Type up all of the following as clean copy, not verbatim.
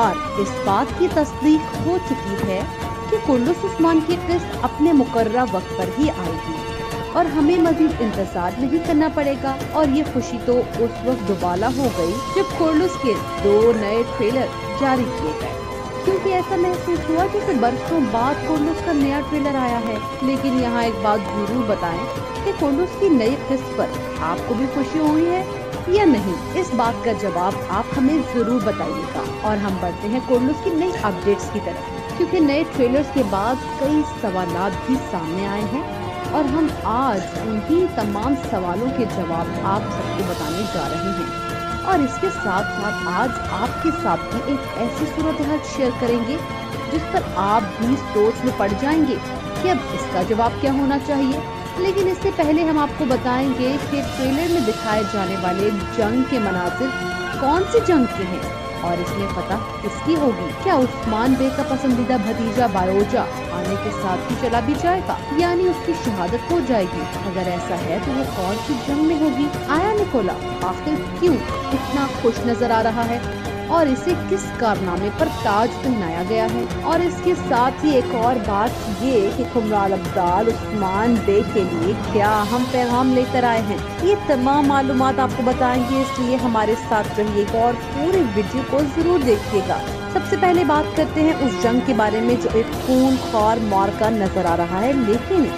बार इस बात की तस्दीक हो चुकी है कि कुर्लुस उस्मान की किस्त अपने मुकर्ररा वक्त पर ही आएगी और हमें मजीद इंतजार नहीं करना पड़ेगा। और ये खुशी तो उस वक्त दुबाला हो गई जब कुर्लुस के 2 नए ट्रेलर जारी किए गए, क्योंकि ऐसा महसूस हुआ जैसे बरसों बाद कुर्लुस का नया ट्रेलर आया है। लेकिन यहाँ एक बात जरूर बताएं कि कुर्लुस की नई किस्त पर आपको भी खुशी हुई है या नहीं। इस बात का जवाब आप हमें जरूर बताइएगा। और हम बढ़ते हैं कुर्लुस की नई अपडेट्स की तरफ, क्योंकि नए ट्रेलर्स के बाद कई सवालात भी सामने आए हैं और हम आज उन्हीं तमाम सवालों के जवाब आप सबको बताने जा रहे हैं। और इसके साथ साथ आज आपके साथ भी एक ऐसी सूरत हाल शेयर करेंगे जिस पर आप भी सोच में पड़ जाएंगे कि अब इसका जवाब क्या होना चाहिए। लेकिन इससे पहले हम आपको बताएंगे कि ट्रेलर में दिखाए जाने वाले जंग के मनाजिर कौन सी जंग के हैं और इसमें फतह किसकी होगी। क्या उस्मान बे का पसंदीदा भतीजा बायोजा आने के साथ ही चला भी जाएगा, यानी उसकी शहादत हो जाएगी। अगर ऐसा है तो वो कौन सी जंग में होगी। आया निकोला आखिर क्यों इतना खुश नजर आ रहा है और इसे किस कारनामे पर ताज पहनाया गया है। और इसके साथ ही एक और बात ये कि खुमराल अब्दाल उस्मान बे के लिए क्या अहम पैगाम लेकर आए हैं, ये तमाम मालूमात आपको बताएंगे, इसलिए हमारे साथ रहिएगा और पूरे वीडियो को जरूर देखिएगा। सबसे पहले बात करते हैं उस जंग के बारे में जो एक खूनख्वार मार्का नजर आ रहा है, लेकिन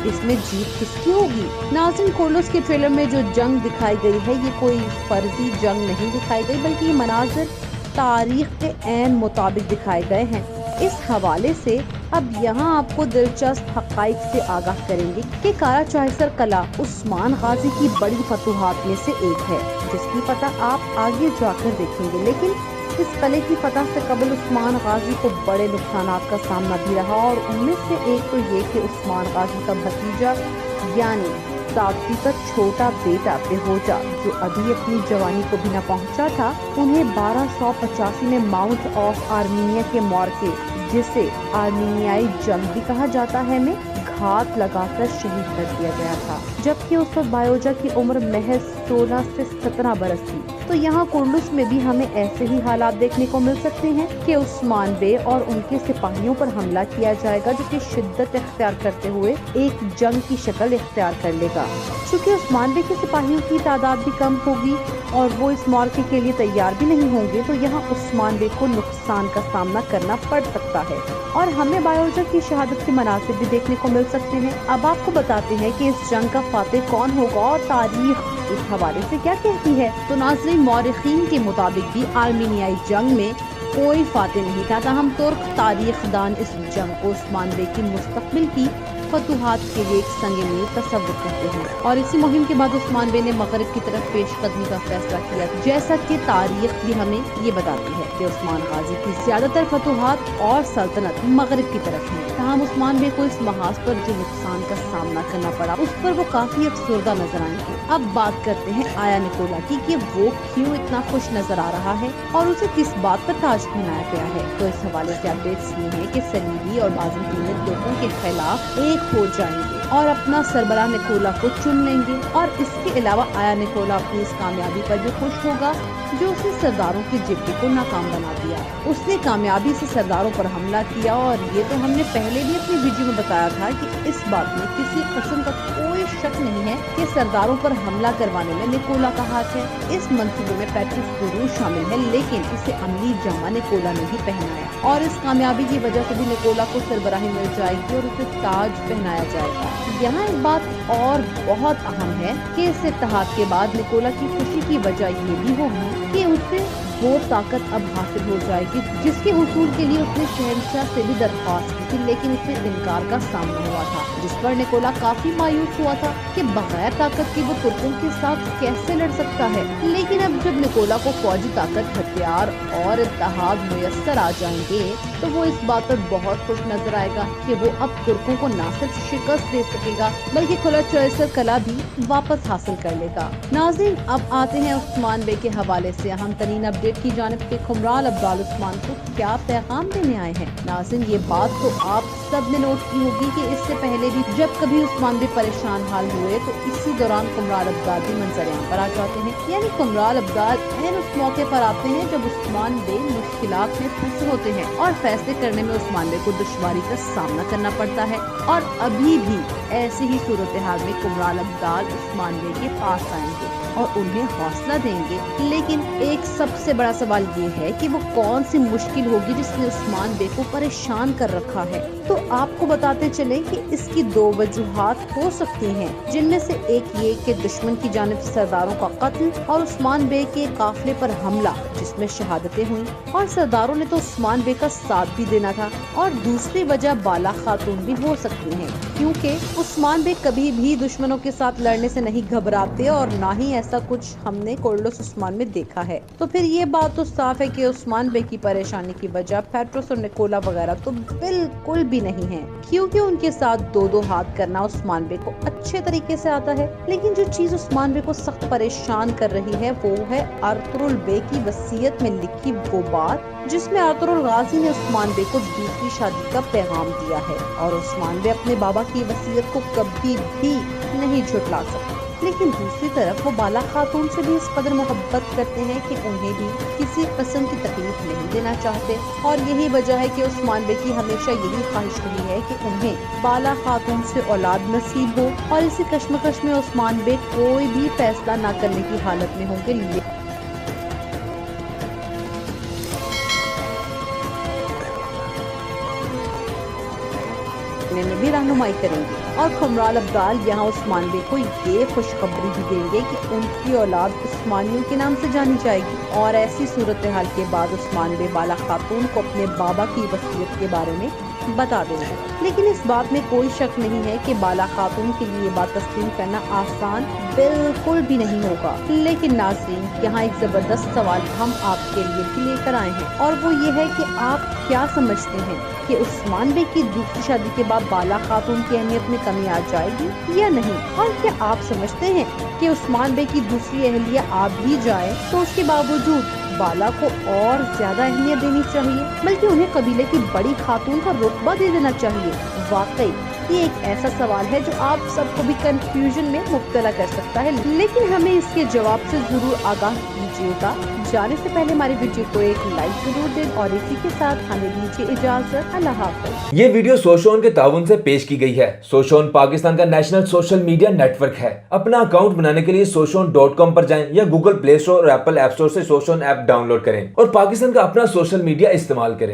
इसमें जीत किसकी होगी। नाज़रीन, कुर्लुस के ट्रेलर में जो जंग दिखाई गई है ये कोई फर्जी जंग नहीं दिखाई गई, बल्कि ये मनाजिर तारीख के ऐन मुताबिक दिखाए गए हैं। इस हवाले से अब यहाँ आपको दिलचस्प हक़ाइक़ से आगाह करेंगे कि कारा चाहिसर कला उस्मान गाजी की बड़ी फतूहात में से एक है, जिसकी पता आप आगे जाकर देखेंगे। लेकिन इस किले की फतह से कबल उस्मान गाजी को बड़े नुकसानात का सामना भी रहा और उनमें से एक तो ये कि उस्मान गाजी का भतीजा यानी सादती का छोटा बेटा बेहोजा, जो अभी अपनी जवानी को भी न पहुंचा था, उन्हें 1285 में माउंट ऑफ आर्मीनिया के मोर्चे, जिसे आर्मीनियाई जंग भी कहा जाता है, में घात लगाकर शहीद कर दिया गया था, जबकि उस वक्त बायोजा की उम्र महज 16 से 17 बरस थी। तो यहाँ कुर्लुस में भी हमें ऐसे ही हालात देखने को मिल सकते हैं कि उस्मान बे और उनके सिपाहियों पर हमला किया जाएगा, जो कि शिद्दत इख्तियार करते हुए एक जंग की शक्ल इख्तियार कर लेगा। चूँकि उस्मान बे के सिपाहियों की तादाद भी कम होगी और वो इस मौके के लिए तैयार भी नहीं होंगे, तो यहाँ उस्मान बे को नुकसान का सामना करना पड़ सकता है और हमें बायोजा की शहादत के मनासिब भी देखने को मिल सकते हैं। अब आपको बताते हैं कि इस जंग का फातिह कौन होगा और तारीख इस हवाले से क्या कहती है। तो नाज़रीन, मौरिखीन के मुताबिक भी आर्मीनियाई जंग में कोई फातिह नहीं था। ताहम तुर्क तारीखदान इस जंग को उस्मान बे की मुस्तकबिल की फतूहात के लिए एक संगीन तस्वुर करते हैं और इसी मुहिम के बाद उस्मान बे ने मगरिब की तरफ पेशकदमी का फैसला किया, जैसा कि तारीख भी हमें ये बताती है कि उस्मान गाजी की ज्यादातर फतूहात और सल्तनत मगरिब की तरफ है। तमाम उस्मान बे को इस महाज पर जो नुकसान का सामना करना पड़ा, उस पर वो काफी अफसरदा नजर आएंगे। अब बात करते हैं आया निकोला की कि वो क्यों इतना खुश नजर आ रहा है और उसे किस बात पर ताज पहनाया गया है। तो इस हवाले से अपडेट्स ये हैं कि सलीबी और बाज़ांतीनी लोगों के खिलाफ एक हो जाएंगे और अपना सरबराह निकोला को चुन लेंगे। और इसके अलावा आया निकोला अपनी इस कामयाबी पर भी खुश होगा जो उसने सरदारों की जिद्द को नाकाम बना दिया। उसने कामयाबी से सरदारों पर हमला किया और ये तो हमने पहले भी अपनी वीडियो में बताया था कि इस बात में किसी किस्म का कोई शक नहीं है कि सरदारों पर हमला करवाने में निकोला का हाथ है। इस मंसूबे में पैट्रिस जरूर शामिल है, लेकिन इसे अमली जामा निकोला ने ही पहनाया और इस कामयाबी की वजह से भी निकोला को सरबराही मिल जाएगी और उसे ताज पहनाया जाएगा। यहाँ एक बात और बहुत अहम है कि इस इत्तेहाद के बाद निकोला की खुशी की वजह ये भी होगी कि उसे वो ताकत अब हासिल हो जाएगी जिसके हुसूल के लिए उसने शहंशाह से भी दरख्वास्त की थी, लेकिन उसे इनकार का सामना हुआ था, जिस पर निकोला काफी मायूस हुआ था कि बगैर ताकत के वो तुर्कों के साथ कैसे लड़ सकता है। लेकिन अब जब निकोला को फौजी ताकत, हथियार और इत्तेहाद मुयस्सर आ जाएंगे तो वो इस बात पर बहुत खुश नजर आएगा कि वो अब तुर्कों को न सिर्फ शिकस्त दे सकेगा बल्कि कारा चाहिसर कला भी वापस हासिल कर लेगा। नाज़रीन, अब आते हैं उस्मान बे के हवाले से अहम तरीन अपडेट की जानिब के खुमराल अब्दाल उस्मान को क्या पैगाम देने आए हैं। नाज़रीन, ये बात तो आप सब ने नोट की होगी कि इससे पहले भी जब कभी उस्मान बे परेशान हाल हुए तो इसी दौरान कुमराल अब्दाल भी मंजर-ए-आम पर आ जाते हैं। यानी कुमराल अब्दाल ऐन उस मौके पर आते हैं जब उस्मान बे मुश्किलात में फंसे होते हैं और फैसले करने में उस्मान बे को दुश्वारी का सामना करना पड़ता है। और अभी भी ऐसी ही सूरत हाल में कुमराल अब्दाल उस्मान बे के पास आएंगे और उन्हें हौसला देंगे। लेकिन एक सबसे बड़ा सवाल ये है कि वो कौन सी मुश्किल होगी जिसने उस्मान बे को परेशान कर रखा है। तो आपको बताते चले कि इसकी दो वजूहात हो सकती हैं, जिनमें से एक ये कि दुश्मन की जानिब सरदारों का कत्ल और उस्मान बे के काफिले पर हमला जिसमें शहादतें हुई और सरदारों ने तो उस्मान बे का साथ भी देना था। और दूसरी वजह बाला खातून भी हो सकती है, क्योंकि उस्मान बे कभी भी दुश्मनों के साथ लड़ने से नहीं घबराते और ना ही ऐसा कुछ हमने कोरलुस उस्मान में देखा है। तो फिर ये बात तो साफ है कि उस्मान बे की परेशानी की वजह पेट्रोस और निकोला वगैरह तो बिल्कुल भी नहीं है, क्योंकि उनके साथ दो दो हाथ करना उस्मान बे को अच्छे तरीके से आता है। लेकिन जो चीज उस्मान बे को सख्त परेशान कर रही है वो है अर्तुगरुल बे की वसीयत में लिखी वो बात जिसमें अर्तुगरुल गाजी ने उस्मान बे को दूसरी शादी का पैगाम दिया है। और उस्मान बे अपने बाबा की वसीयत को कभी भी नहीं झुठला सकते। लेकिन दूसरी तरफ वो बाला खातून से भी इस कदर मोहब्बत करते हैं कि उन्हें भी किसी किस्म की तकलीफ नहीं देना चाहते। और यही वजह है कि उस्मान बे की हमेशा यही ख्वाहिश रही है कि उन्हें बाला खातून से औलाद नसीब हो। और इसी कश्मकश में उस्मान बे कोई भी फैसला न करने की हालत में होंगे, में भी रहनुमाई करेंगे। और कुमराल अब्दाल यहाँ उस्मान बे को ये खुशखबरी भी देंगे कि उनकी औलाद उस्मानियों के नाम से जानी जाएगी। और ऐसी सूरत हाल के बाद उस्मान बे बाला खातून को अपने बाबा की वसीयत के बारे में बता देंगे। लेकिन इस बात में कोई शक नहीं है कि बाला खातून के लिए ये बात तस्लीम करना आसान बिल्कुल भी नहीं होगा। लेकिन नाज़रीन, यहाँ एक जबरदस्त सवाल हम आपके लिए भी लेकर आए हैं, और वो ये है कि आप क्या समझते हैं कि उस्मान बे की दूसरी शादी के बाद बाला खातून की अहमियत में कमी आ जाएगी या नहीं? और क्या आप समझते हैं कि उस्मान बे की दूसरी अहलिया आ भी जाए तो उसके बावजूद बाला को और ज्यादा अहमियत देनी चाहिए, बल्कि उन्हें कबीले की बड़ी खातून का रुतबा दे देना चाहिए? वाकई ये एक ऐसा सवाल है जो आप सबको भी कंफ्यूजन में मुब्तला कर सकता है, लेकिन हमें इसके जवाब से जरूर आगाह कीजिएगा। जाने से पहले हमारी वीडियो को एक लाइक जरूर दें और इसी के साथ हमें दीजिए इजाजत। अल्लाह हाफ़िज़। ये वीडियो सोशोन के ताउन से पेश की गई है। सोशोन पाकिस्तान का नेशनल सोशल मीडिया नेटवर्क है। अपना अकाउंट बनाने के लिए soshon.com पर जाएं या गूगल प्ले स्टोर और एप्पल ऐप स्टोर से सोशोन ऐप डाउनलोड करें और पाकिस्तान का अपना सोशल मीडिया इस्तेमाल करें।